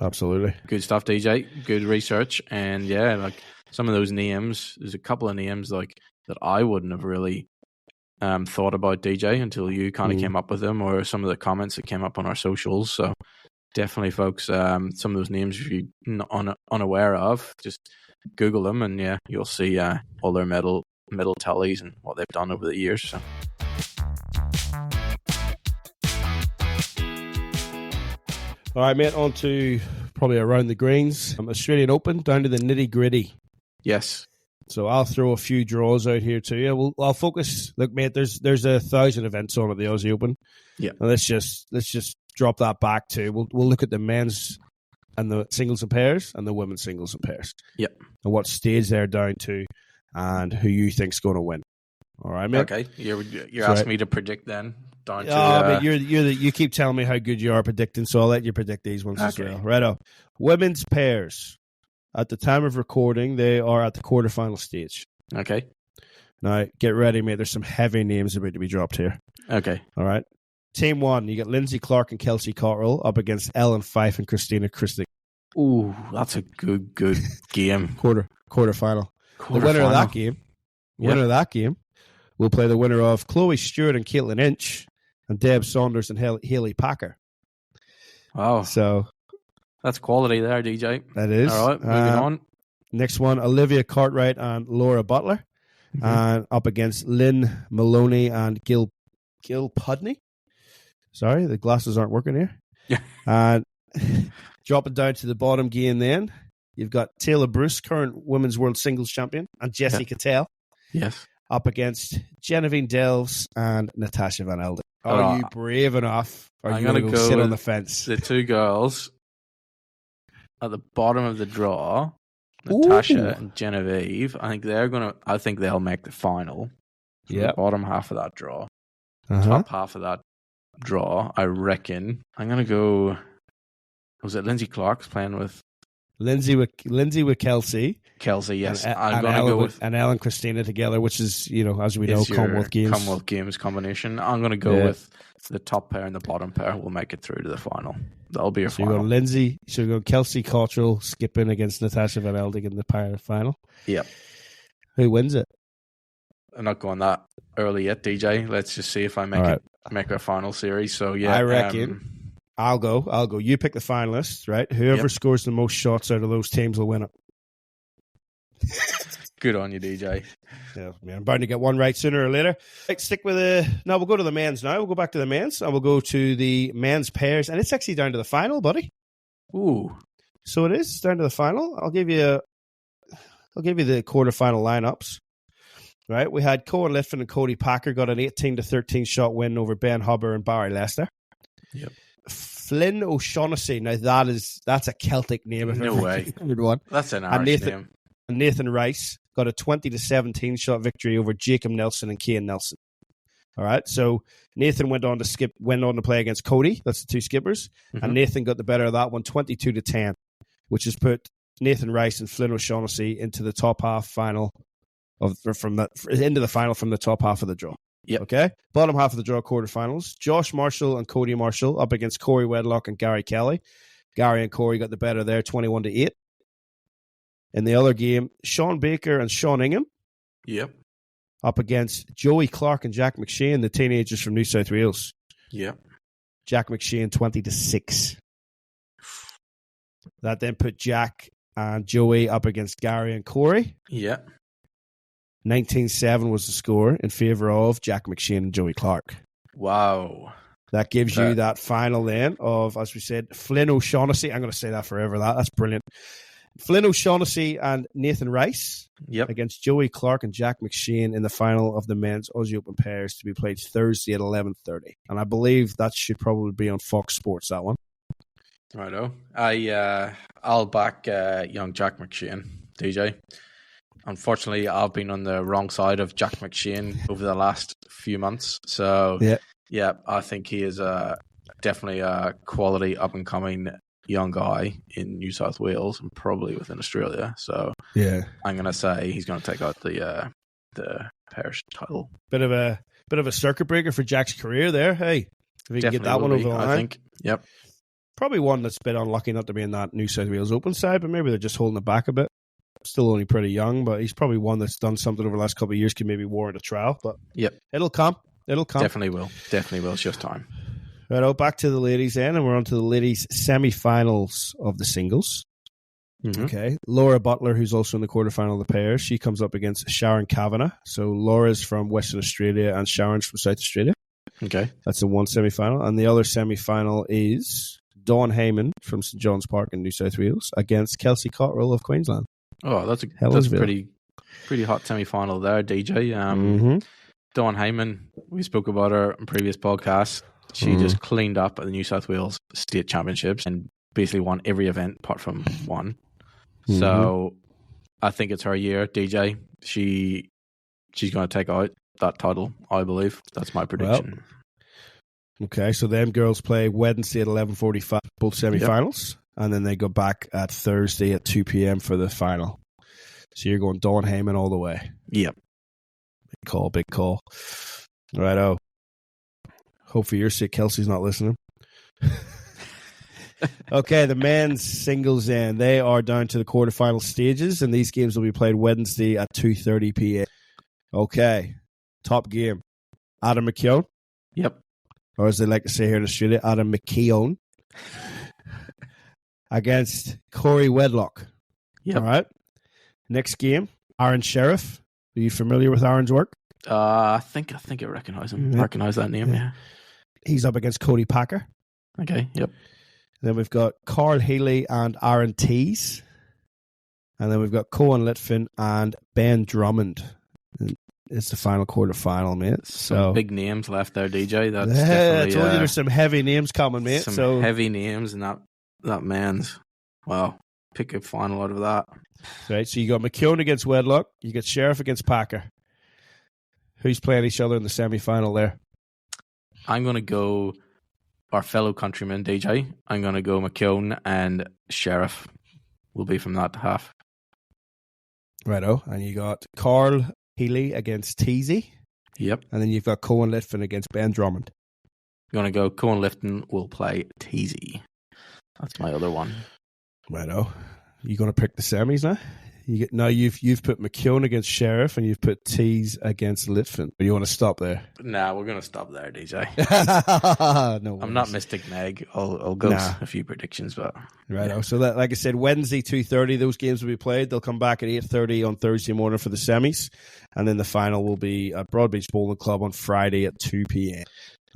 absolutely good stuff, DJ. Good research, and like some of those names. There's a couple of names like that I wouldn't have really thought about, DJ, until you kind of came up with them, or some of the comments that came up on our socials. So definitely, folks, some of those names if you're unaware of, just Google them, and you'll see all their medal tallies and what they've done over the years. So. All right, mate, on to probably around the greens. Australian Open, down to the nitty-gritty. Yes. So I'll throw a few draws out here to you. I'll focus. Look, mate, there's 1,000 events on at the Aussie Open. Yeah. And let's just drop that back to. We'll look at the men's and the singles and pairs and the women's singles and pairs. Yep. And what stage they're down to and who you think's going to win. All right, mate. Okay. You're asking me to predict then. Mate, you keep telling me how good you are predicting, so I'll let you predict these ones as well. Righto. Women's pairs. At the time of recording, they are at the quarterfinal stage. Okay. Now, get ready, mate. There's some heavy names about to be dropped here. Okay. All right. Team 1, you got Lindsay Clark and Kelsey Cotterill up against Ellen Fife and Christina Christic. Ooh, that's a good game. Quarterfinal. The winner of that game will play the winner of Chloe Stewart and Caitlin Inch, and Deb Saunders and Hayley Packer. Wow. So that's quality there, DJ. That is. All right, moving on. Next one, Olivia Cartwright and Laura Butler. And up against Lynn Maloney and Gil Pudney. Sorry, the glasses aren't working here. Yeah. And dropping down to the bottom game then, you've got Taylor Bruce, current Women's World Singles Champion, and Jessie Cattell. Yes. Up against Genevieve Delves and Natasha Van Elden. Are you brave enough? Or are you going to go sit on the fence? The two girls at the bottom of the draw, Natasha and Genevieve. I think they'll make the final. Yeah. The bottom half of that draw. Top half of that draw, I reckon. I'm going to go. Was it Lindsay Clark's playing with? Lindsay with Kelsey. Kelsey, yes. I'm going to go with Ellen Christina together, which is, as we know, Commonwealth Games. Commonwealth Games combination. I'm going to go with the top pair and the bottom pair will make it through to the final. That'll be your final. You're going Lindsay. So you're going Kelsey Cottrell skipping against Natasha Van Elden in the pair final. Yep. Who wins it? I'm not going that early yet, DJ. Let's just see if I make our final series. So yeah, I reckon. I'll go. You pick the finalists, right? Whoever scores the most shots out of those teams will win it. Good on you, DJ. Yeah, man, I'm bound to get one right sooner or later. Right, stick with no, we'll go to the men's now. We'll go back to the men's, and we'll go to the men's pairs, and it's actually down to the final, buddy. Ooh. So it is down to the final. I'll give you the quarterfinal lineups. Right, we had Cohen Liffin and Cody Packer got an 18-13 shot win over Ben Hubber and Barry Lester. Yep. Flynn O'Shaughnessy. Now that's a Celtic name. No way. One. That's an Irish name. And Nathan Rice got a 20-17 shot victory over Jacob Nelson and Kane Nelson. All right, so Nathan went on to play against Cody. That's the two skippers, and Nathan got the better of that one, 22-10, which has put Nathan Rice and Flynn O'Shaughnessy into the top half final into the final from the top half of the draw. Yep. Okay. Bottom half of the draw quarterfinals. Josh Marshall and Cody Marshall up against Corey Wedlock and Gary Kelly. Gary and Corey got the better there, 21-8. In the other game, Sean Baker and Sean Ingham. Yep. Up against Joey Clark and Jack McShane, the teenagers from New South Wales. Yep. Jack McShane 20-6. That then put Jack and Joey up against Gary and Corey. Yep. 19-7 was the score in favour of Jack McShane and Joey Clark. Wow. That gives you that final then of, as we said, Flynn O'Shaughnessy. I'm going to say that forever. That's brilliant. Flynn O'Shaughnessy and Nathan Rice against Joey Clark and Jack McShane in the final of the men's Aussie Open pairs to be played Thursday at 11:30. And I believe that should probably be on Fox Sports, that one. Righto. I'll back young Jack McShane, DJ. Unfortunately, I've been on the wrong side of Jack McShane over the last few months. So, yeah, I think he is definitely a quality up-and-coming young guy in New South Wales and probably within Australia. So, I'm going to say he's going to take out the parish title. Bit of a circuit breaker for Jack's career there. Hey, if he can get that one over the line. I think. Yep. Probably one that's been unlucky not to be in that New South Wales Open side, but maybe they're just holding it back a bit. Still only pretty young, but he's probably one that's done something over the last couple of years, could maybe warrant a trial. But it'll come. Definitely will. It's just time. Right, back to the ladies then, and we're on to the ladies' semi-finals of the singles. Okay, Laura Butler, who's also in the quarterfinal of the pairs, she comes up against Sharon Kavanagh. So Laura's from Western Australia and Sharon's from South Australia. Okay, that's the one semi-final, and the other semi-final is Dawn Heyman from St John's Park in New South Wales against Kelsey Cottrell of Queensland. Oh, that's a pretty hot semi-final there, DJ. Dawn Heyman, we spoke about her in previous podcasts. She just cleaned up at the New South Wales State Championships and basically won every event apart from one. So I think it's her year, DJ. She's going to take out that title, I believe. That's my prediction. Well, okay, so them girls play Wednesday at 11:45, both semi-finals. And then they go back at Thursday at 2 p.m. for the final. So you're going Dawn Heyman all the way. Yep. Big call. Righto. Hope for your sake Kelsey's not listening. Okay, the men's singles then. They are down to the quarterfinal stages, and these games will be played Wednesday at 2:30 p.m. Okay. top game. Adam McKeown. Yep. Or as they like to say here in Australia, Adam McKeown. Against Corey Wedlock. Yep. All right. Next game, Aaron Sheriff. Are you familiar with Aaron's work? I think I recognise him. Yeah. Recognise that name, yeah. He's up against Cody Packer. Okay, yep. Then we've got Carl Healy and Aaron Tees. And then we've got Cohen Litfin and Ben Drummond. It's the final quarter-final, mate. Some big names left there, DJ. That's I told you there's some heavy names coming, mate. Some heavy names, and that man's, well, pick a final out of that. Right, so you got McKeown against Wedlock. You got Sheriff against Packer. Who's playing each other in the semi-final there? I'm going to go our fellow countryman, DJ. I'm going to go McKeown and Sheriff will be from that half. Righto. And you got Carl Healy against Teasy. Yep. And then you've got Cohen Litfin against Ben Drummond. I'm going to go Cohen Litfin will play Teasy. That's my other one. Righto. You going to pick the semis now? You've put McKeown against Sheriff and you've put Tees against Litfin. Or you want to stop there? Nah, we're going to stop there, DJ. No, I'm not Mystic Meg. I'll go a few predictions, but right. Yeah. So that, like I said, Wednesday 2:30, those games will be played. They'll come back at 8:30 on Thursday morning for the semis, and then the final will be at Broadbeach Bowling Club on Friday at 2 p.m.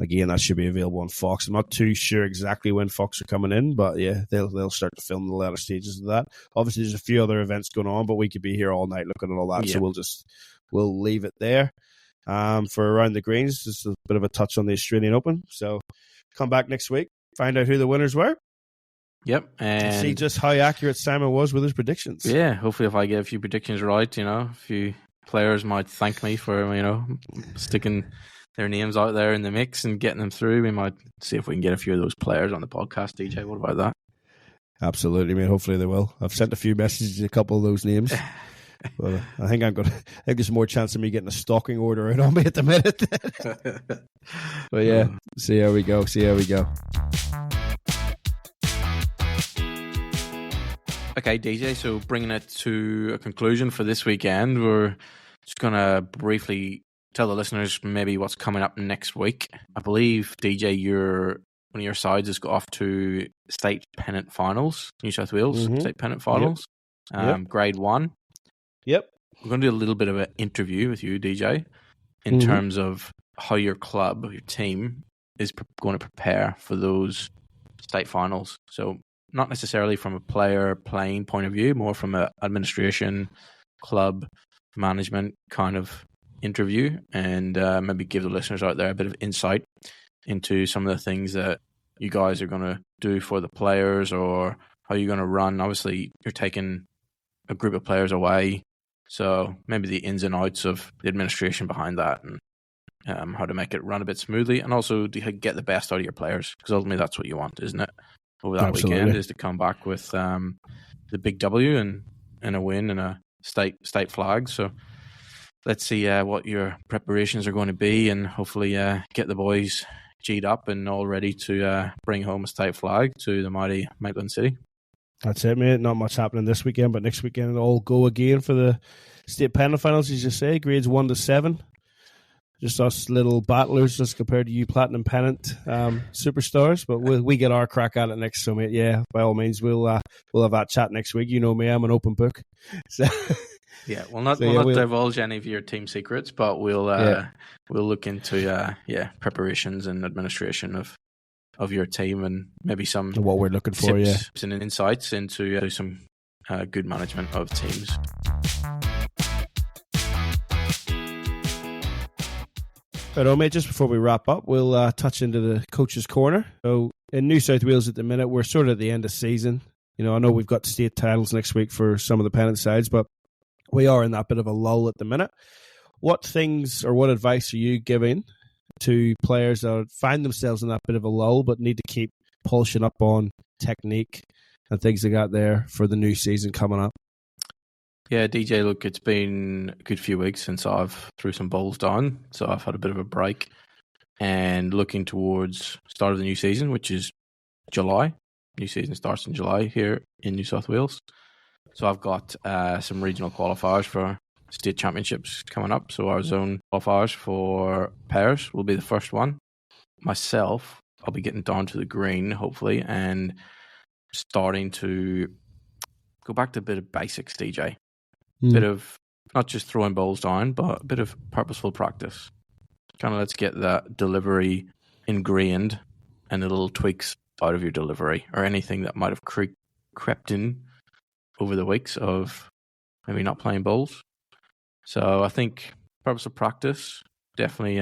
Again, that should be available on Fox. I'm not too sure exactly when Fox are coming in, but yeah, they'll start to film the latter stages of that. Obviously, there's a few other events going on, but we could be here all night looking at all that, so we'll leave it there. For Around the Greens, just a bit of a touch on the Australian Open. So come back next week, find out who the winners were. Yep, and see just how accurate Simon was with his predictions. Yeah, hopefully if I get a few predictions right, a few players might thank me for sticking their names out there in the mix and getting them through. We might see if we can get a few of those players on the podcast, DJ. What about that? Absolutely, mate. Hopefully they will. I've sent a few messages to a couple of those names. Well, I think there's more chance of me getting a stalking order out on me at the minute. But yeah, see how we go. Okay, DJ, so bringing it to a conclusion for this weekend, we're just going to briefly tell the listeners maybe what's coming up next week. I believe, DJ, one of your sides has got off to state pennant finals, New South Wales state pennant finals, grade 1. Yep. We're going to do a little bit of an interview with you, DJ, in terms of how your club, your team, is going to prepare for those state finals. So not necessarily from a player playing point of view, more from an administration, club, management kind of interview, and maybe give the listeners out there a bit of insight into some of the things that you guys are going to do for the players, or how you're going to run. Obviously, you're taking a group of players away, so maybe the ins and outs of the administration behind that, and how to make it run a bit smoothly, and also to get the best out of your players, because ultimately that's what you want, isn't it? Over that weekend is to come back with the big W and a win and a state flag. So let's see what your preparations are going to be, and hopefully get the boys G'd up and all ready to bring home a state flag to the mighty Maitland City. That's it, mate. Not much happening this weekend, but next weekend it'll all go again for the state pennant finals, as you say, grades 1 to 7. Just us little battlers as compared to you platinum pennant superstars, but we get our crack at it next. So, mate, yeah, by all means, we'll have that chat next week. You know me, I'm an open book. So, yeah, we'll not divulge any of your team secrets, but we'll look into preparations and administration of your team, and maybe some what we're looking for, tips and insights into some good management of teams. Right, mate, just before we wrap up, we'll touch into the coach's corner. So in New South Wales at the minute, we're sort of at the end of season. I know we've got state titles next week for some of the pennant sides, but we are in that bit of a lull at the minute. What things or what advice are you giving to players that find themselves in that bit of a lull but need to keep polishing up on technique and things like that there for the new season coming up? Yeah, DJ, look, it's been a good few weeks since I've threw some bowls down, so I've had a bit of a break, and looking towards start of the new season, which is July. New season starts in July here in New South Wales. So I've got some regional qualifiers for state championships coming up. So our zone qualifiers for pairs will be the first one. Myself, I'll be getting down to the green, hopefully, and starting to go back to a bit of basics, DJ. Bit of not just throwing bowls down, but a bit of purposeful practice. Kind of let's get that delivery ingrained and the little tweaks out of your delivery or anything that might have crept in over the weeks of maybe not playing bowls. So I think purposeful practice, definitely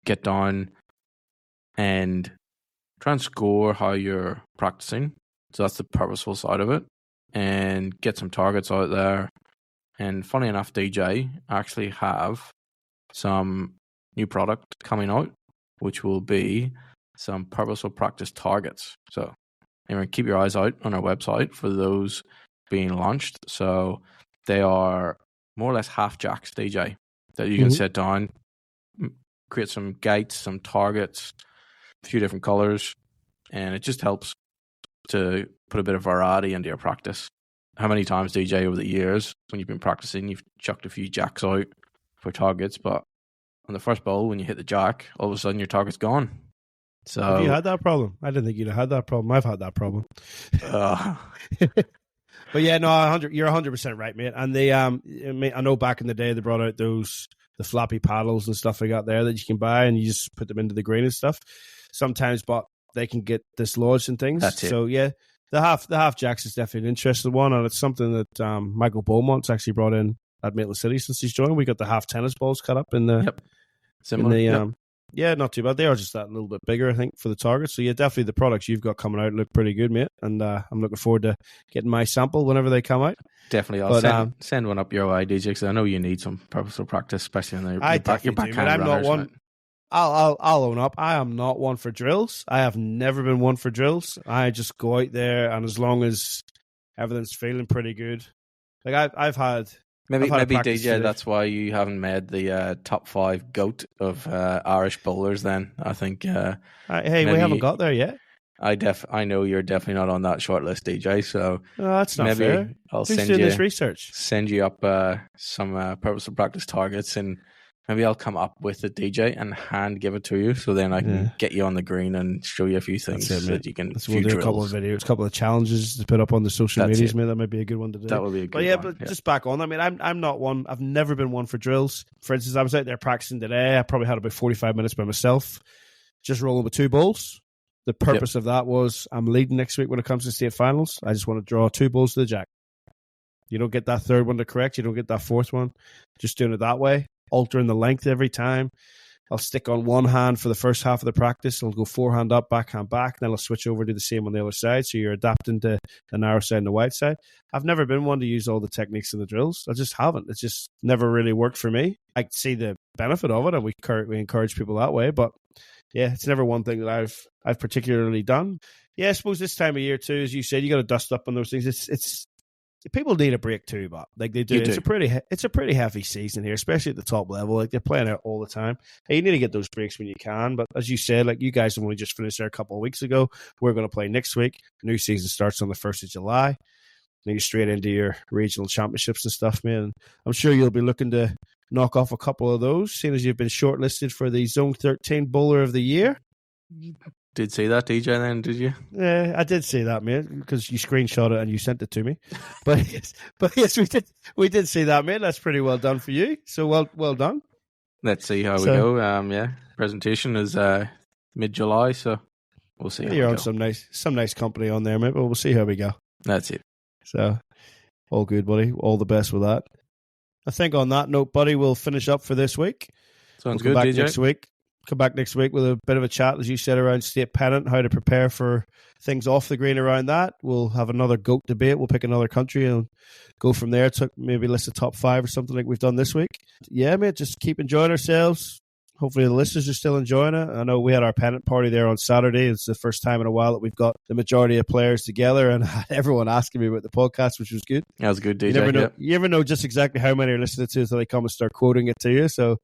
get down and try and score how you're practicing. So that's the purposeful side of it. And get some targets out there. And funny enough, DJ, I actually have some new product coming out, which will be some purposeful practice targets. So anyway, keep your eyes out on our website for those being launched. So they are more or less half jacks, DJ, that you can set down, create some gates, some targets, a few different colors, and it just helps to put a bit of variety into your practice. How many times, DJ, over the years, when you've been practicing, you've chucked a few jacks out for targets, but on the first bowl, when you hit the jack, all of a sudden your target's gone. So have you had that problem? I didn't think you'd have had that problem. I've had that problem. But yeah, no, you're 100% right, mate. And they, I know back in the day they brought out the flappy paddles and stuff like that there that you can buy, and you just put them into the green and stuff. Sometimes, but they can get dislodged and things. That's it. So yeah, the half jacks is definitely an interesting one, and it's something that Michael Beaumont's actually brought in at Maitland City since he's joined. We got the half tennis balls cut up in the similar. Yeah, not too bad. They are just that little bit bigger, I think, for the target. So yeah, definitely the products you've got coming out look pretty good, mate. And I'm looking forward to getting my sample whenever they come out. Definitely, I'll send one up your way, DJ, because I know you need some purposeful practice, especially in your backhand runners. I'm not one. I'll own up. I am not one for drills. I have never been one for drills. I just go out there, and as long as everything's feeling pretty good, like I've had. Maybe DJ, that's why you haven't made the top 5 GOAT of Irish bowlers then. I think we haven't got there yet. I know you're definitely not on that short list, DJ, so that's not fair. I'll Who's doing this research? Send you up some purposeful practice targets, and maybe I'll come up with it, DJ, and hand give it to you, so then I can get you on the green and show you a few things that you can. We'll do a couple of videos, a couple of challenges to put up on the social medias, mate. That might be a good one to do. That would be a good one. But just back on, I mean, I'm not one. I've never been one for drills. For instance, I was out there practicing today. I probably had about 45 minutes by myself, just rolling with 2 bowls. The purpose of that was I'm leading next week when it comes to state finals. I just want to draw 2 bowls to the jack. You don't get that third one to correct. You don't get that fourth one. Just doing it that way. Altering the length every time. I'll stick on one hand for the first half of the practice. I'll go forehand up, backhand back. Then I'll switch over to the same on the other side. So you're adapting to the narrow side and the wide side. I've never been one to use all the techniques in the drills. I just haven't. It's just never really worked for me. I see the benefit of it, and we encourage people that way. But yeah, it's never one thing that I've particularly done. Yeah, I suppose this time of year too, as you said, you got to dust up on those things. It's people need a break too, but like they do. It's a pretty heavy season here, especially at the top level. Like they're playing out all the time. Hey, you need to get those breaks when you can. But as you said, like you guys have only just finished there a couple of weeks ago. We're going to play next week. New season starts on the 1st of July. Then you're straight into your regional championships and stuff, man. I'm sure you'll be looking to knock off a couple of those, seeing as you've been shortlisted for the Zone 13 Bowler of the Year. Did see that, DJ, then, did you? Yeah, I did see that, mate, because you screenshot it and you sent it to me. But yes, we did see that, mate. That's pretty well done for you. So well done. Let's see how we go. Presentation is mid-July, so we'll see. You're on some nice company on there, mate. But we'll see how we go. That's it. So all good, buddy. All the best with that. I think on that note, buddy, we'll finish up for this week. Sounds good, DJ. Come back next week with a bit of a chat, as you said, around state pennant, how to prepare for things off the green around that. We'll have another GOAT debate. We'll pick another country and go from there. Maybe list a top 5 or something like we've done this week. Yeah, mate, just keep enjoying ourselves. Hopefully the listeners are still enjoying it. I know we had our pennant party there on Saturday. It's the first time in a while that we've got the majority of players together, and everyone asking me about the podcast, which was good. That was good, DJ. You never know just exactly how many are listening to it until they come and start quoting it to you. So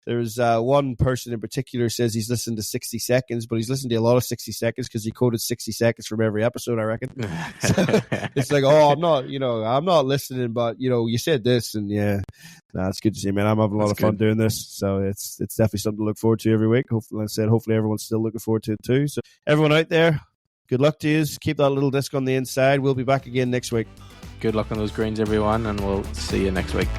There's one person in particular says he's listened to 60 seconds, but he's listened to a lot of 60 seconds because he quoted 60 seconds from every episode, I reckon. So it's like, I'm not listening, but you said this, and it's good to see, man. I'm having a lot of fun doing this, so it's definitely something to look forward to every week. Hopefully everyone's still looking forward to it too. So everyone out there, good luck to you. Keep that little disc on the inside. We'll be back again next week. Good luck on those greens, everyone, and we'll see you next week.